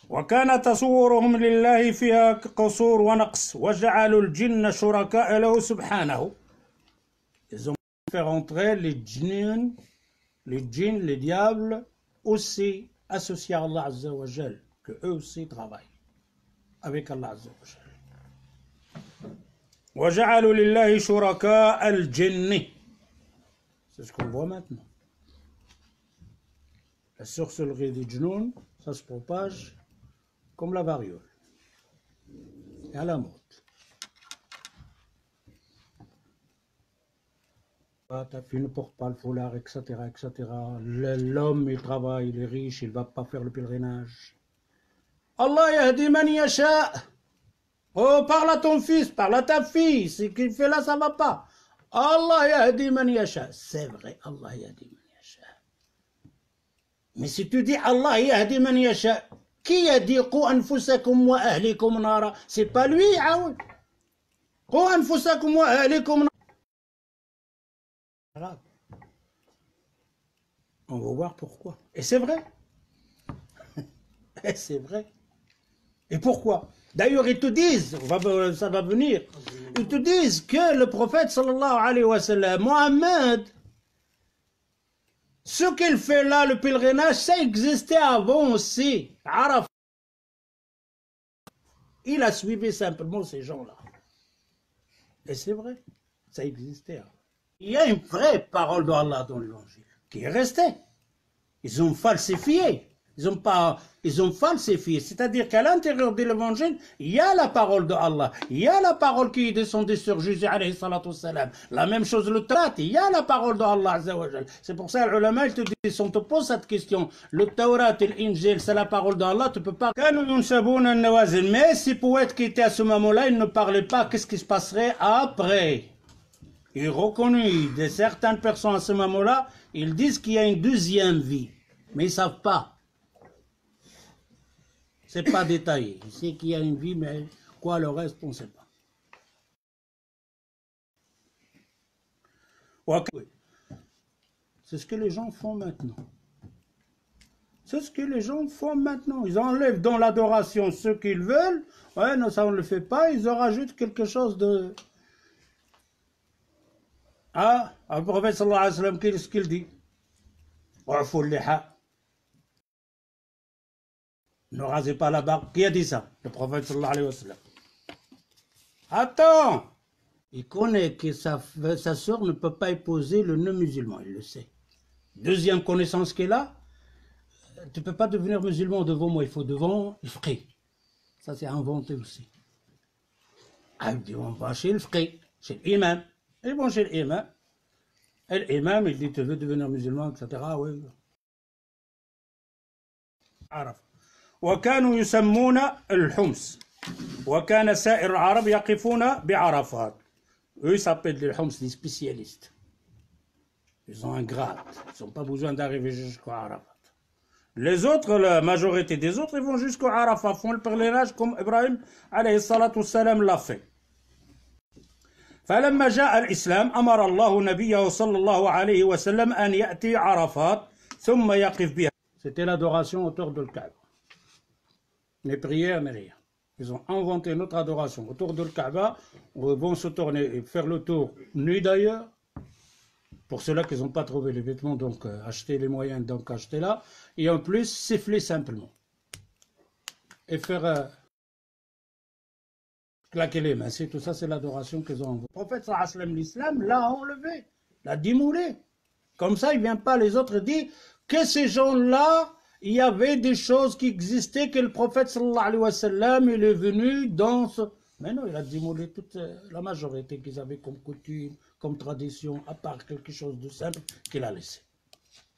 وكان تصورهم لله فيها قصور ونقص وجعلوا الجن شركاء له سبحانه. Ils ont fait rentrer les djinns, les diables aussi associés à Allah Azza wa Jal, que eux aussi travaillent avec Allah Azza wa Jal. وجعلوا لله شركاء الجن. C'est ce qu'on voit maintenant. La sorcellerie des djinns, ça se propage comme la variole et à la mode. Ta fille ne porte pas le foulard, etc., etc. L'homme, il travaille, il est riche, il ne va pas faire le pèlerinage. Allah yahdi man yasha. Oh, parle à ton fils, parle à ta fille. Ce qu'il fait là, ça ne va pas. Allah yahdi man yasha. C'est vrai, Allah yahdi man yasha. Mais si tu dis Allah yahdi man yasha, qui a dit qu anfusakum wa ahlikum nara? C'est pas lui, aoud. Qu anfusakum wa ahlikum nara. On va voir pourquoi. Et c'est vrai. Et c'est vrai. Et pourquoi? D'ailleurs, ils te disent, ça va venir, ils te disent que le prophète sallallahu alayhi wa sallam, Mohammed, ce qu'il fait là, le pèlerinage, ça existait avant aussi. Arafat. Il a suivi simplement ces gens-là. Et c'est vrai, ça existait avant. Il y a une vraie parole d'Allah dans l'évangile qui est restée. Ils ont falsifié. Ils ont falsifié. C'est-à-dire qu'à l'intérieur de l'évangile, il y a la parole d'Allah. Il y a la parole qui est descendue sur Jésus, alayhi salatu wassalam. La même chose le Tawrat. Il y a la parole d'Allah, azza wa jal. C'est pour ça, les ulama, ils te disent, on te pose cette question. Le Tawrat et l'Injil, c'est la parole d'Allah, tu peux pas. Mais ces poètes qui étaient à ce moment-là, ils ne parlaient pas qu'est-ce qui se passerait après. Ils reconnaissent certaines personnes à ce moment-là, ils disent qu'il y a une deuxième vie. Mais ils ne savent pas. Ce n'est pas détaillé. Ils savent qu'il y a une vie, mais quoi le reste, on ne sait pas. C'est ce que les gens font maintenant. C'est ce que les gens font maintenant. Ils enlèvent dans l'adoration ce qu'ils veulent. Ouais, non, ça on ne le fait pas. Ils en rajoutent quelque chose de... Ah, le prophète sallallahu alayhi wa sallam, qu'est-ce qu'il dit? Ne rasez pas la barbe. Qui a dit ça? Le prophète sallallahu alayhi wa sallam. Attends! Il connaît que sa sœur ne peut pas épouser le non-musulman, il le sait. Deuxième connaissance qu'il a, tu ne peux pas devenir musulman devant moi, il faut devant le fqih. Ça c'est inventé aussi. Ah, il dit, on va chez le fqih, chez l'imam. Ils vont chez l'imam. Et l'imam, il dit, tu veux devenir musulman, etc. Oui. عرف. وكانوا يسمون الحمص وكان سائر العرب يقفون بعرفات. Eux, ils s'appellent les Homs, des spécialistes. Ils ont un grade. Ils n'ont pas besoin d'arriver jusqu'à Arafat. Les autres, la majorité des autres, ils vont jusqu'à Arafat, font le pèlerinage comme Ibrahim alayhi salatu wassalam l'a fait. فلما جاء الإسلام أمر الله نبيه صلى الله عليه وسلم أن يأتي عرفات ثم يقف بها. C'était l'adoration autour de Kaaba. Les prières, mais rien. Ils ont inventé notre adoration autour de Kaaba. Ils vont se tourner et faire le tour nuit d'ailleurs. Pour ceux-là qui n'ont pas trouvé les vêtements, donc acheter les moyens, donc acheter là. Et en plus, siffler simplement. Et faire claquer les mains. C'est tout ça, c'est l'adoration qu'ils ont envoyée. Le prophète sallallahu alayhi wa sallam, l'islam l'a enlevé, l'a démoulé. Comme ça, il ne vient pas les autres dire que ces gens-là, il y avait des choses qui existaient, que le prophète sallallahu alayhi wa sallam, il est venu dans ce... Mais non, il a démolé toute la majorité qu'ils avaient comme coutume, comme tradition, à part quelque chose de simple qu'il a laissé.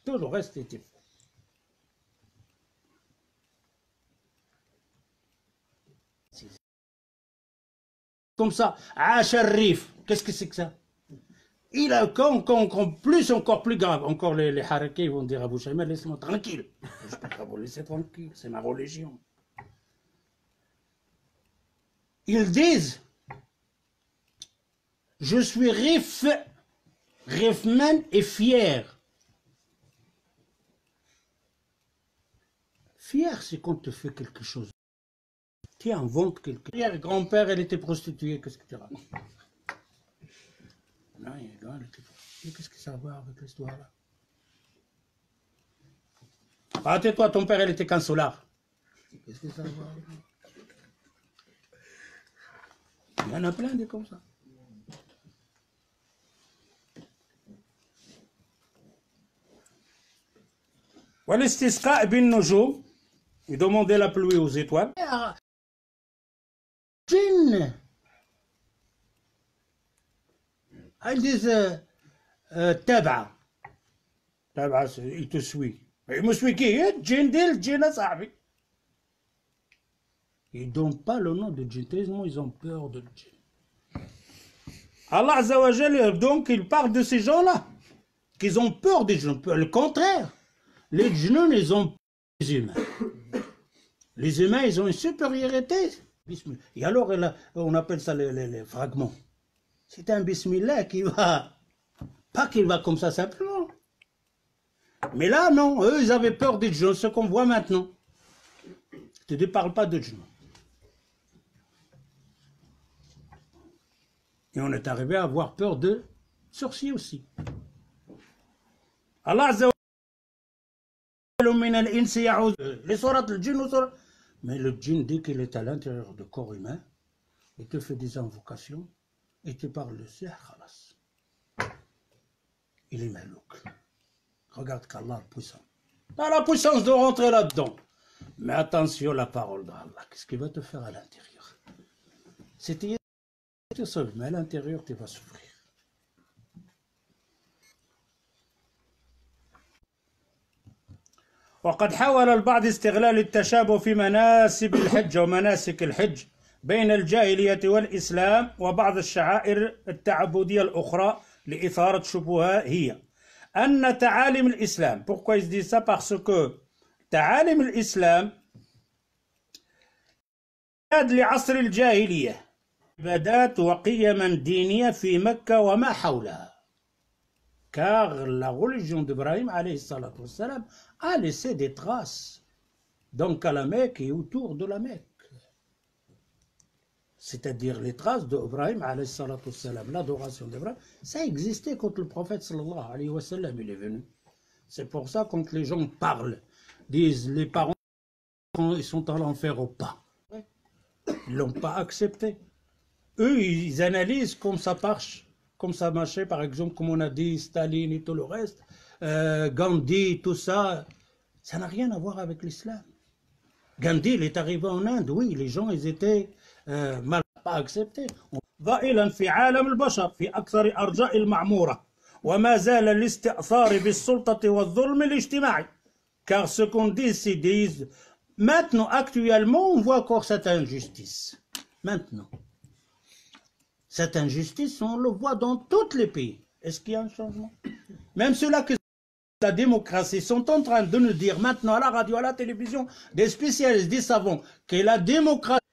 Tout le reste était faux. Comme ça, Sharif, qu'est-ce que c'est que ça? Il a encore plus grave. Encore les harakis vont dire à Abu Shayma, laisse-moi tranquille. Je ne peux pas vous laisser tranquille, c'est ma religion. Ils disent, je suis Rifman et fier. Fier, c'est quand tu fais quelque chose. Tu inventes quelque chose. Hier, grand-père, elle était prostituée, qu'est-ce que tu racontes? Non, elle était prostituée, qu'est-ce que ça a à voir avec l'histoire là? Ah, tais-toi, ton père, elle était qu'un solar. Qu'est-ce que ça a à voir? Il y en a plein des comme ça. والاستسقاء بالنجوم, il demandait la pluie aux étoiles. Djinn, ils disent تابع, il te suit. Il me suit qui? Djinn ديال djinn صاحبي. Ils ne donnent pas le nom de djinn, tellement ils ont peur de djinn. Allah Azza wa Jal, donc il parle de ces gens-là, qu'ils ont peur des djinns. Le contraire. Les djinns, ils ont peur des humains. Les humains, ils ont une supériorité. Et alors, on appelle ça les fragments. C'est un bismillah qui va... Pas qu'il va comme ça simplement. Mais là, non. Eux, ils avaient peur des djinns, ce qu'on voit maintenant. Je ne te parle pas de djinns. Et on est arrivé à avoir peur de sorciers aussi. Allah Azza wa Jalla, les sourates, le djinn, mais le djinn, dès qu'il est à l'intérieur du corps humain, il te fait des invocations, il te parle de sihr, khalas. Il est malouk. Regarde qu'Allah est puissant. Tu as la puissance de rentrer là-dedans. Mais attention, la parole d'Allah, qu'est-ce qu'il va te faire à l'intérieur? C'était te sauve, mais à l'intérieur, tu vas souffrir. وقد حاول البعض استغلال التشابه في مناسب الحج ومناسك الحج بين الجاهلية والإسلام وبعض الشعائر التعبدية الأخرى لإثارة شبهة هي أن تعاليم الإسلام. Pourquoi ils disent ça? Parce que تعاليم الإسلام لعصر الجاهلية عبادات وقيما دينية في مكة وما حولها. Car la religion d'Ibrahim a laissé des traces donc à la Mecque et autour de la Mecque. C'est-à-dire les traces d'Ibrahim, l'adoration d'Ibrahim, ça existait quand le prophète sallallahu alayhi wa sallam il est venu. C'est pour ça quand les gens parlent, disent les parents quand ils sont allés en faire au pas. Ils ne l'ont pas accepté. Eux, ils analysent comme ça marche. Comme ça marchait, par exemple, comme on a dit, Staline et tout le reste, Gandhi, tout ça, ça n'a rien à voir avec l'islam. Gandhi, il est arrivé en Inde, oui, les gens, ils étaient mal pas acceptés. ضائلا في عالم البشر في أكثر أرجاء المعمورة وما زال الاستئثار بالسلطة والظلم الاجتماعي. Car ce qu'on dit, c'est disent, maintenant, actuellement, on voit encore cette injustice. Maintenant. Cette injustice, on le voit dans tous les pays. Est-ce qu'il y a un changement? Même ceux-là que la démocratie sont en train de nous dire maintenant à la radio, à la télévision, des spécialistes, des savants, que la démocratie,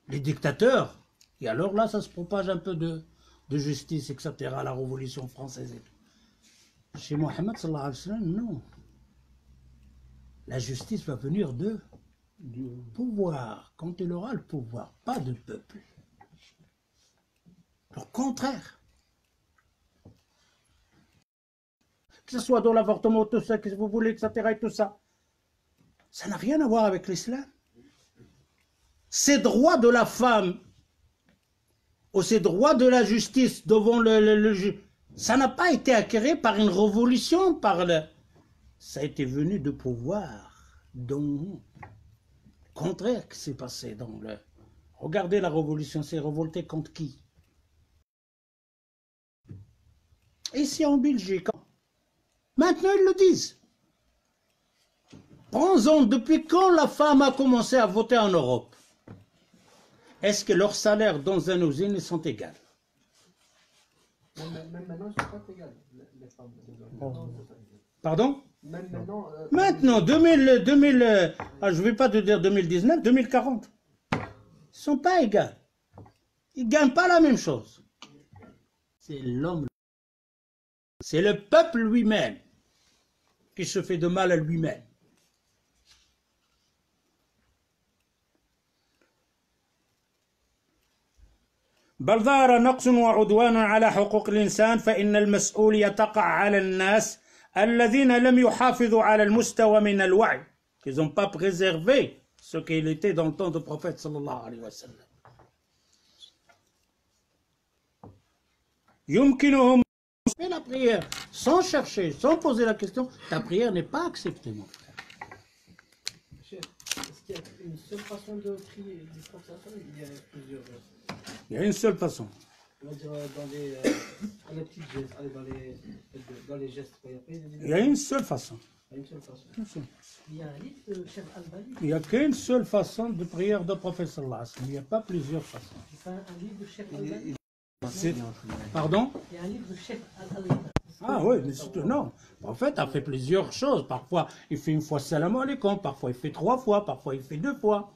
les dictateurs, et alors là, ça se propage un peu de justice, etc., la Révolution française et tout. Chez Mohammed, sallallahu alayhi wa sallam, non. La justice va venir du pouvoir, quand il aura le pouvoir, pas du peuple. Au contraire. Que ce soit dans l'avortement, tout ça, que vous voulez, etc. et tout ça. Ça n'a rien à voir avec l'islam. Ces droits de la femme, ou ces droits de la justice devant le juge, ça n'a pas été acquis par une révolution, ça a été venu de pouvoir. Donc, contraire que s'est passé dans le... Regardez la révolution, c'est révolté contre qui? Ici en Belgique. Maintenant, ils le disent. Prends-en, depuis quand la femme a commencé à voter en Europe? Est-ce que leurs salaires dans un usine sont égaux? Même maintenant, ils ne sont pas égales, les femmes. Pardon? Même maintenant... Maintenant, je ne vais pas te dire 2019, 2040. Ils ne sont pas égaux. Ils ne gagnent pas la même chose. C'est l'homme. C'est le peuple lui-même qui se fait de mal à lui-même. بل ظهر نقص وعدوان على حقوق الإنسان فإن المسؤولية تقع على الناس الذين لم يحافظوا على المستوى من الوعي. Ils n'ont pas préservé ce qu'il était dans le temps du prophète sallallahu alayhi wa sallam. يمكنهم faire la prière sans chercher, sans poser la question, ta prière n'est pas acceptée, mon frère. Chef, est-ce qu'il y a une seule façon de prier du prophète? Il y a plusieurs. Il y a une seule façon. On va dire dans les petites gestes, dans les gestes. Il y a une seule façon. Il y a une seule façon. Il y a un livre de Cheikh Al-Bani. Il n'y a qu'une seule façon de prière de prophète sallallahu alayhi wa sallam. Il n'y a pas plusieurs façons. C'est un livre de Cheikh Al-Bani. Pardon? Il y a un livre de Cheikh Al-Bani. Ah oui, mais surtout, non. En fait, il a fait plusieurs choses. Parfois, il fait une fois salam alaikum, parfois il fait 3 fois, parfois il fait 2 fois.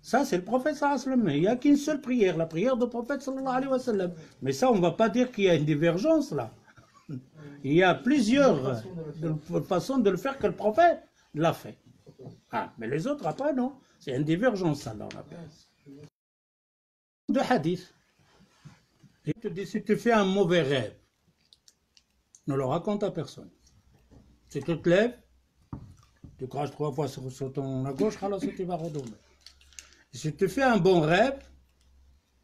Ça, c'est le prophète sallallahu alayhi wa sallam. Il n'y a qu'une seule prière, la prière du prophète sallallahu alayhi wa sallam. Mais ça, on ne va pas dire qu'il y a une divergence là. Il y a plusieurs façons de le faire que le prophète l'a fait. Ah, mais les autres après, non. C'est une divergence, ça, dans la appelle. De hadith. Il te dit, si tu fais un mauvais rêve, ne le raconte à personne. Si tu te lèves, tu craches 3 fois sur ton à gauche, alors tu vas redormir. Si tu fais un bon rêve,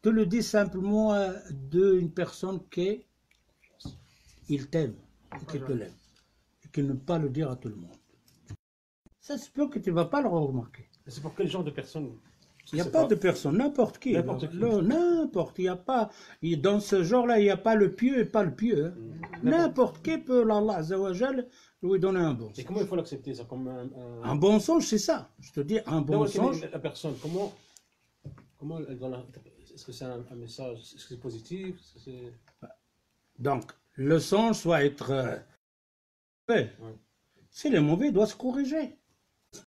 tu le dis simplement d'une personne qui il t'aime et qui te l'aime. Et qui ne pas le dire à tout le monde. Ça se peut que tu ne vas pas le remarquer. C'est pour quel genre de personne? Il n'y a pas de personne, n'importe qui. N'importe qui. N'importe, il n'y a pas. Dans ce genre-là, il n'y a pas le pieux et pas le pieux. Hein. N'importe qui peut, Allah Azza wa Jal, lui donner un bon Et songe. comment il faut l'accepter ça comme Un bon songe, c'est ça. Je te dis, un bon Non, songe. la personne, comment elle doit est-ce que c'est un message, est-ce que c'est positif, est-ce que c'est... Donc, le songe doit être fait. Ouais. Si le mauvais, il doit se corriger.